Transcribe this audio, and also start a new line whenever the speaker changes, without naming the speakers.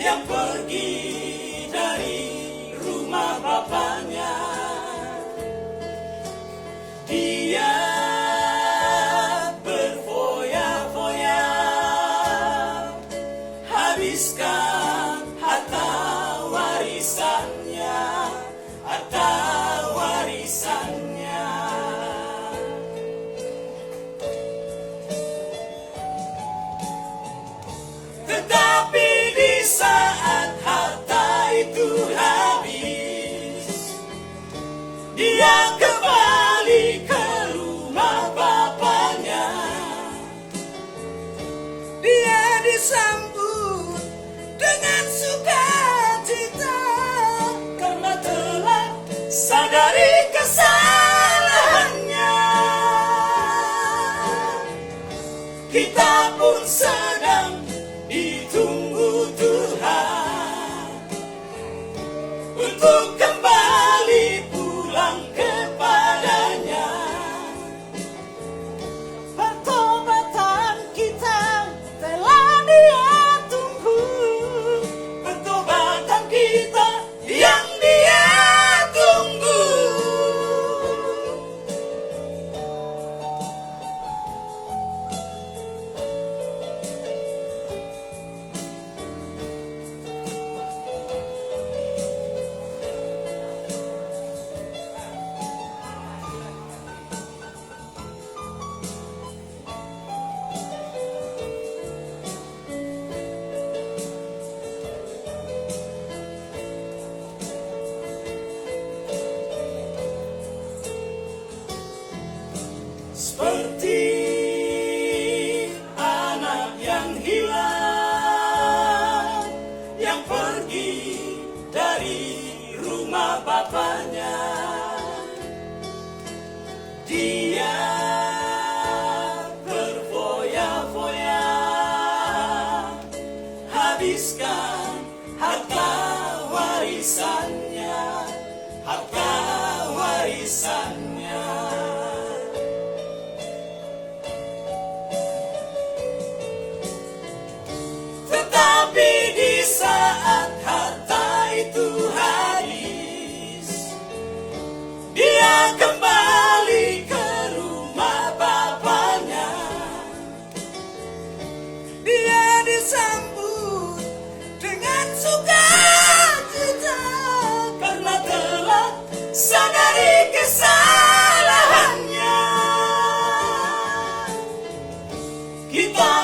yang pergi dari rumah bapaknya. Dia berfoya-foya, habiskan harta warisannya, harta warisannya. Tetapi di saat harta itu habis, dia kembali ke rumah bapaknya. Dia disambut dengan sukacita karena telah sadari kesalahannya. Kita pun sedang ditunggu Tuhan untuk kembali pulang kepadanya. Pertobatan kita telah Dia tunggu, pertobatan kita yang Dia tunggu. Seperti anak yang hilang, yang pergi dari rumah bapaknya. Dia berfoya-foya, habiskan harta warisannya, harta warisannya. Tetapi di saat harta itu habis, dia kembali ke rumah bapaknya. Dia disambut dengan sukacita karena telah sadari kesalahannya. Kita